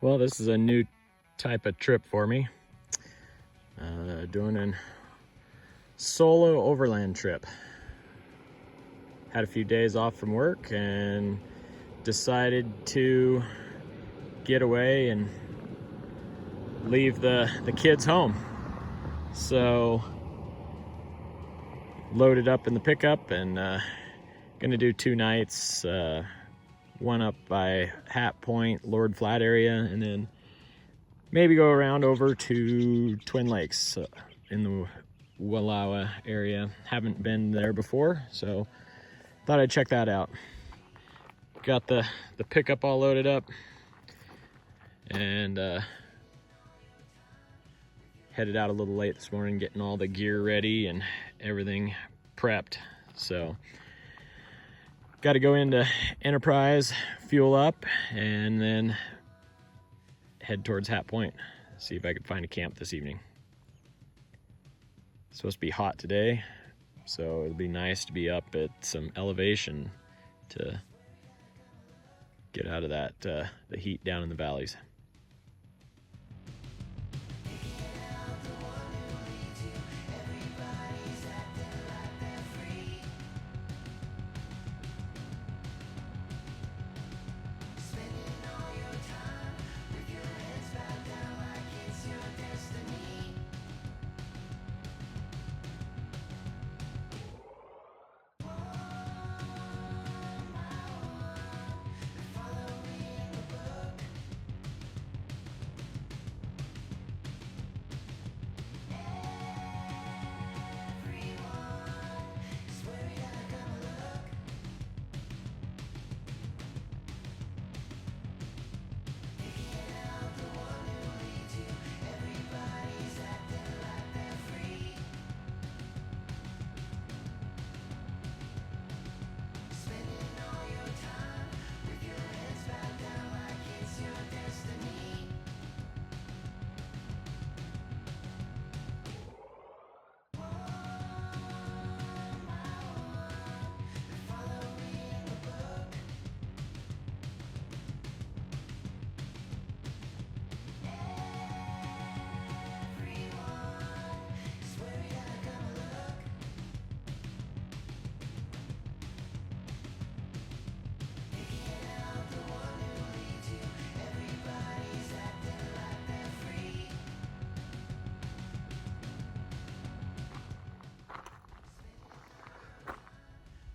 Well, this is a new type of trip for me. Doing a solo overland trip. Had a few days off from work and decided to get away and leave the kids home. So loaded up in the pickup and gonna do 2 nights. One up by Hat Point, Lord Flat area, and then maybe go around over to Twin Lakes in the Wallowa area. Haven't been there before, so thought I'd check that out. Got the pickup all loaded up and headed out a little late this morning, getting all the gear ready and everything prepped. So got to go into Enterprise, fuel up, and then head towards Hat Point. See if I could find a camp this evening. It's supposed to be hot today, so it'll be nice to be up at some elevation to get out of that the heat down in the valleys.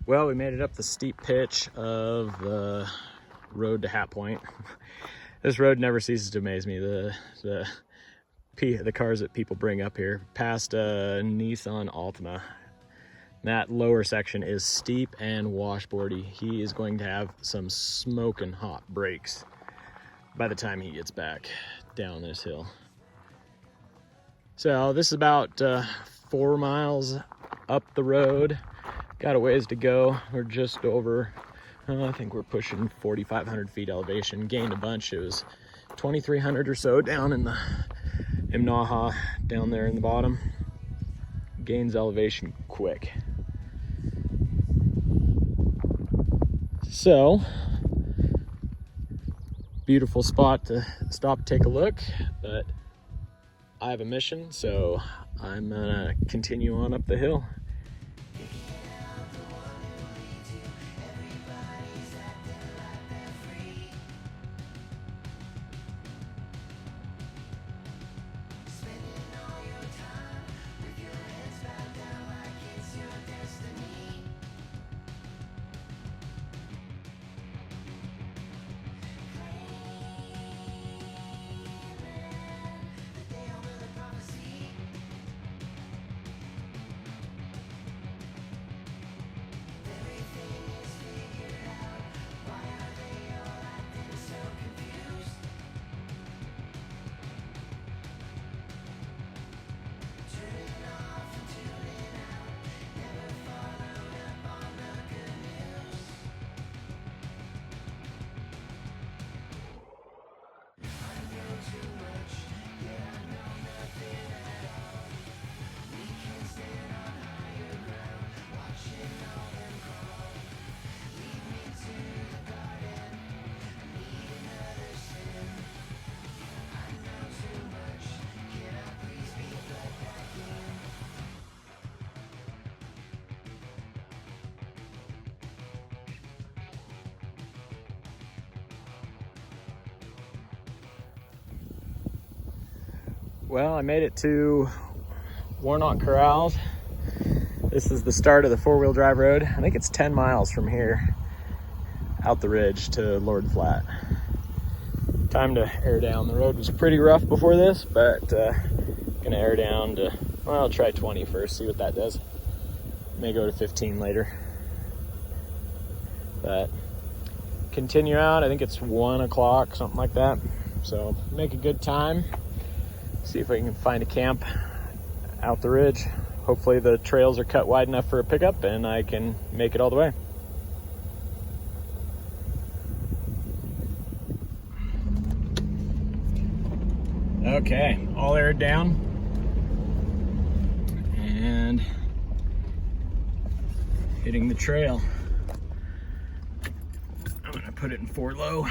Well, we made it up the steep pitch of the road to Hat Point. This road never ceases to amaze me. The cars that people bring up here. Past a Nissan Altima. That lower section is steep and washboardy. He is going to have some smoking hot brakes by the time he gets back down this hill. So this is about 4 miles up the road. Got a ways to go. We're just over, I think we're pushing 4,500 feet elevation. Gained a bunch. It was 2,300 or so down in the Imnaha, down there in the bottom. Gains elevation quick. So, beautiful spot to stop, take a look, but I have a mission, so I'm gonna continue on up the hill. Well, I made it to Warnock Corrals. This is the start of the 4-wheel drive road. I think it's 10 miles from here out the ridge to Lord Flat. Time to air down. The road was pretty rough before this, but gonna air down to, well, I'll try 20 first, see what that does. May go to 15 later. But continue out. I think it's 1 o'clock, something like that. So make a good time. See if I can find a camp out the ridge. Hopefully the trails are cut wide enough for a pickup and I can make it all the way. Okay, all aired down. And hitting the trail. I'm gonna put it in 4 low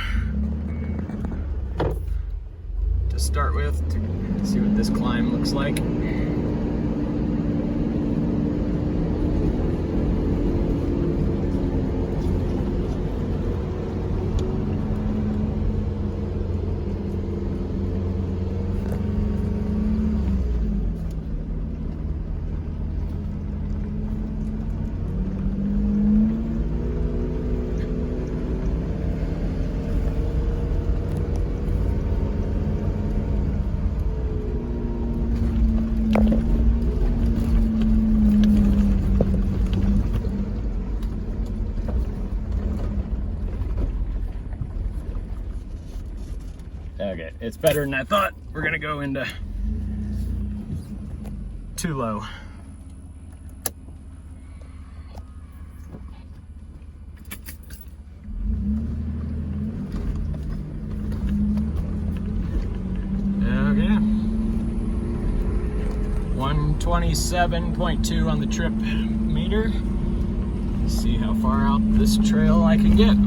to start with, to see what this climb looks like. Okay, it's better than I thought. We're gonna go into 2 low. Okay. 127.2 on the trip meter. Let's see how far out this trail I can get.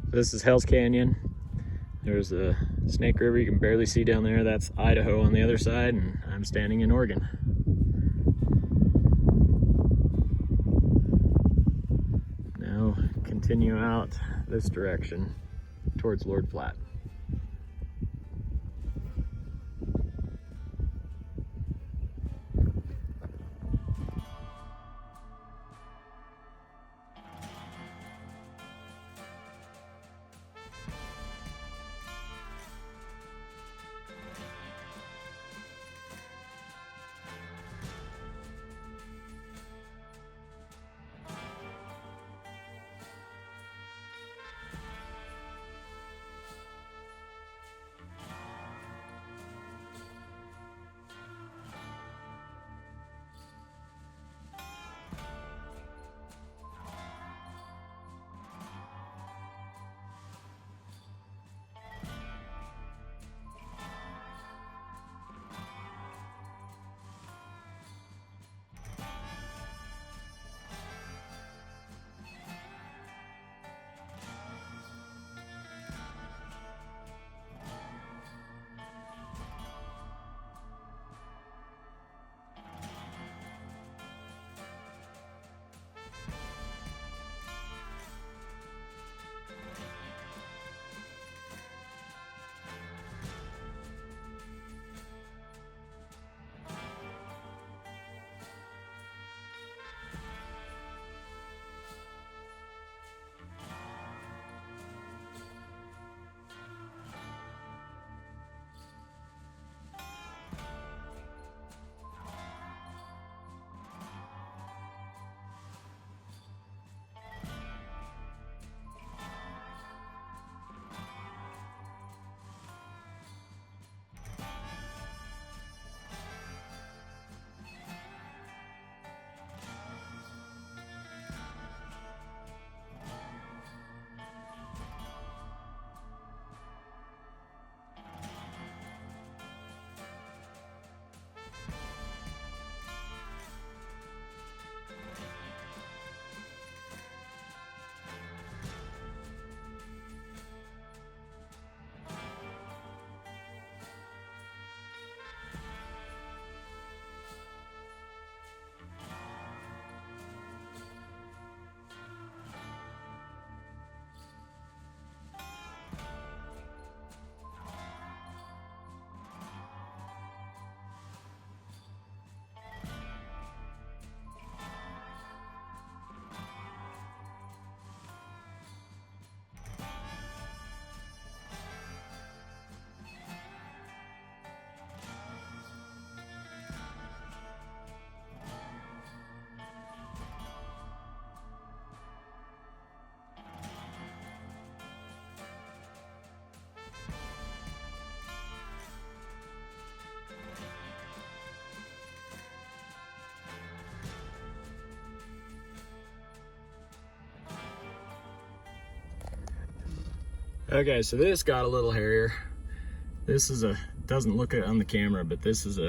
This is Hell's Canyon. There's a Snake River you can barely see down there. That's Idaho on the other side, and I'm standing in Oregon. Now continue out this direction towards Lord Flat. Okay, so this got a little hairier. This is doesn't look it on the camera, but this is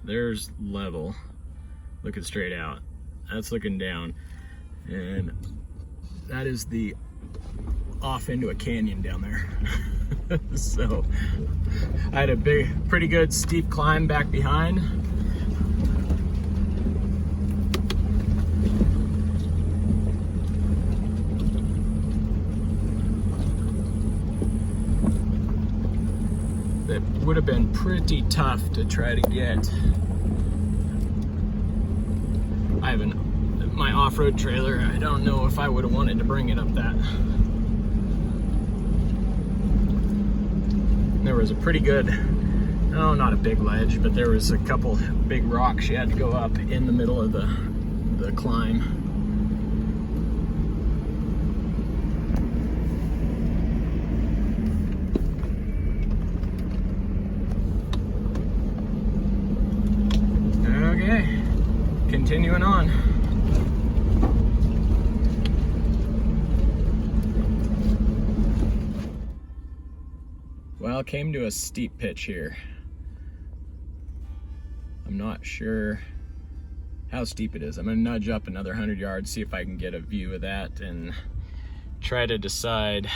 there's level, looking straight out. That's looking down. And that is the off into a canyon down there. So I had a pretty good steep climb back behind. That would have been pretty tough to try to get. I have my off-road trailer. I don't know if I would have wanted to bring it up that. There was a pretty good, no, not a big ledge, but there was a couple big rocks you had to go up in the middle of the climb. Okay, continuing on. Well, came to a steep pitch here. I'm not sure how steep it is. I'm gonna nudge up another 100 yards, see if I can get a view of that and try to decide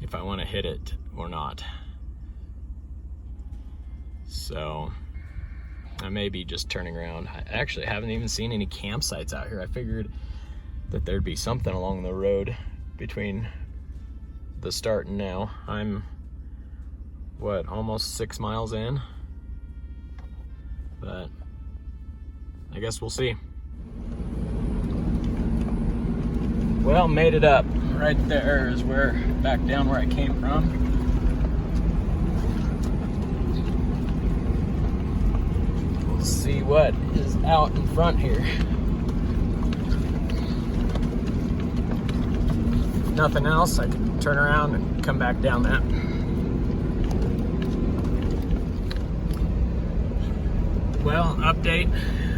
if I want to hit it or not. So I may be just turning around. I actually haven't even seen any campsites out here. I figured that there'd be something along the road between the start and now. I'm what, almost 6 miles in, but I guess we'll see. Well, made it up. Right there is back down where I came from. We'll see what is out in front here. Nothing else, I can turn around and come back down that. Well, update,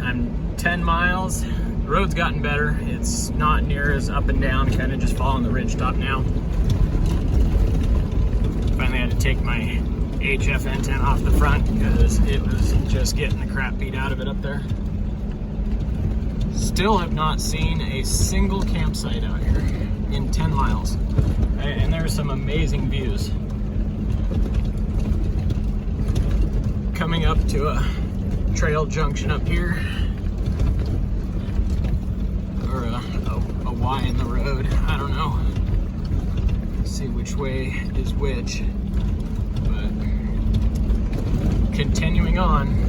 I'm 10 miles. The road's gotten better. It's not near as up and down, kind of just following the ridge top now. Finally had to take my HF antenna off the front because it was just getting the crap beat out of it up there. Still have not seen a single campsite out here in 10 miles. And there's some amazing views. Coming up to a trail junction up here, or a Y in the road, I don't know. Let's see which way is which, but continuing on.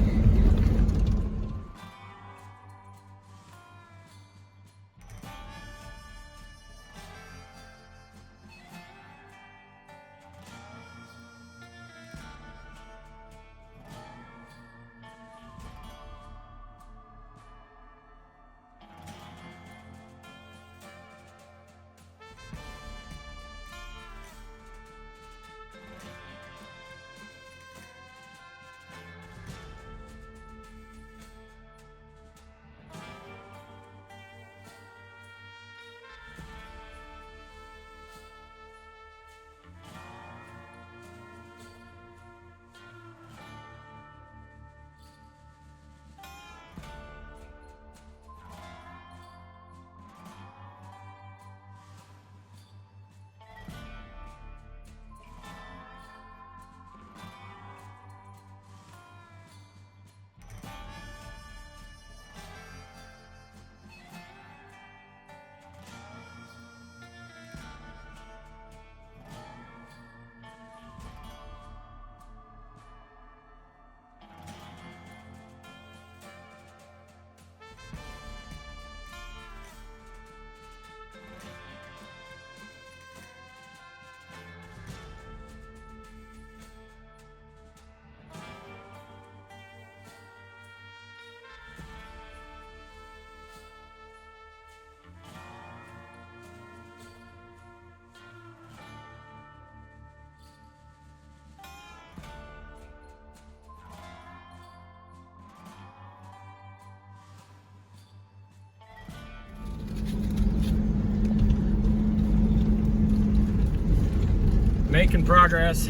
Making progress.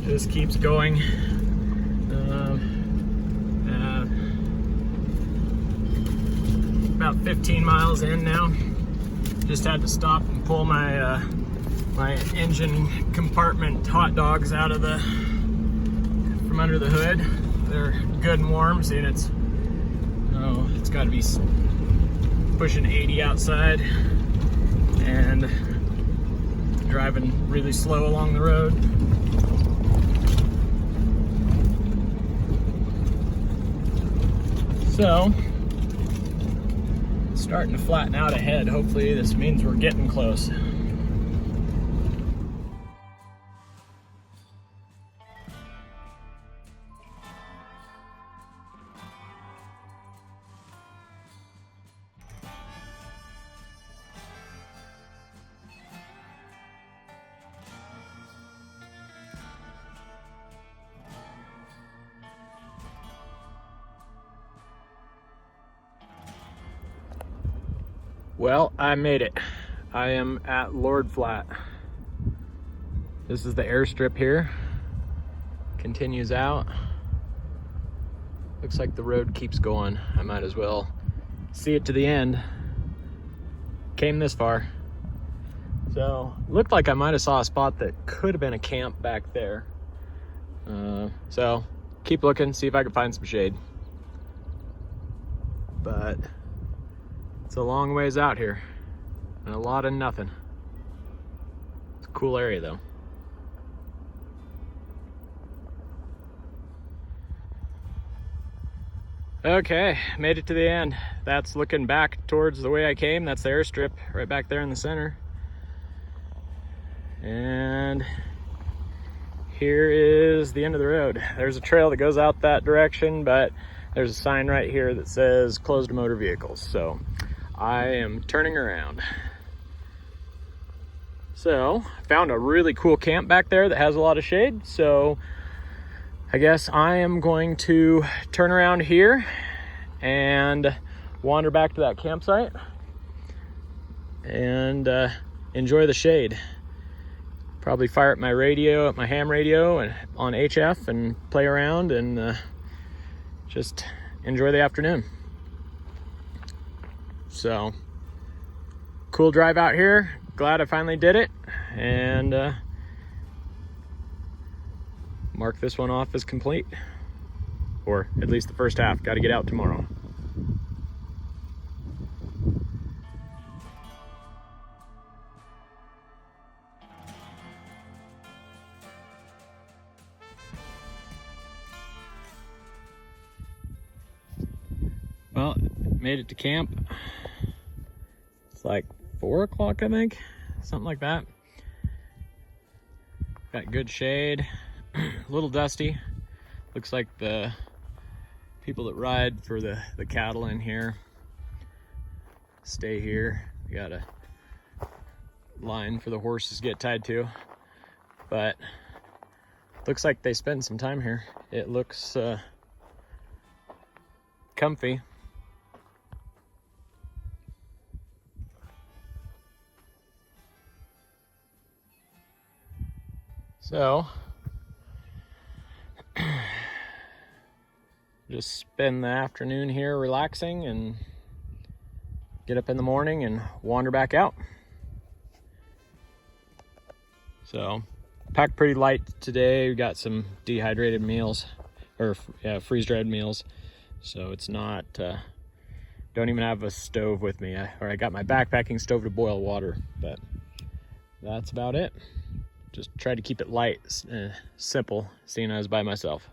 Just keeps going. About 15 miles in now. Just had to stop and pull my my engine compartment hot dogs out of from under the hood. They're good and warm, seeing it's got to be pushing 80 outside and driving really slow along the road. So, starting to flatten out ahead. Hopefully this means we're getting close. Well, I made it. I am at Lord Flat. This is the airstrip here. Continues out. Looks like the road keeps going. I might as well see it to the end. Came this far. So, looked like I might have saw a spot that could have been a camp back there. So, keep looking, see if I can find some shade. But it's a long ways out here, and a lot of nothing. It's a cool area though. Okay, made it to the end. That's looking back towards the way I came. That's the airstrip right back there in the center. And here is the end of the road. There's a trail that goes out that direction, but there's a sign right here that says closed to motor vehicles. So I am turning around. So, found a really cool camp back there that has a lot of shade. So, I guess I am going to turn around here and wander back to that campsite and enjoy the shade. Probably fire up my radio, my ham radio, and on HF and play around and just enjoy the afternoon. So, cool drive out here. Glad I finally did it, and mark this one off as complete, or at least the first half. Got to get out tomorrow. Well, made it to camp. It's like 4 o'clock, I think, something like that. Got good shade, a little dusty. Looks like the people that ride for the cattle in here stay here. We got a line for the horses to get tied to, but looks like they spend some time here. It looks comfy. So, just spend the afternoon here relaxing and get up in the morning and wander back out. So, packed pretty light today. We got some dehydrated meals, or freeze-dried meals. So it's not, don't even have a stove with me. I got my backpacking stove to boil water, but that's about it. Just try to keep it light, simple, seeing I was by myself.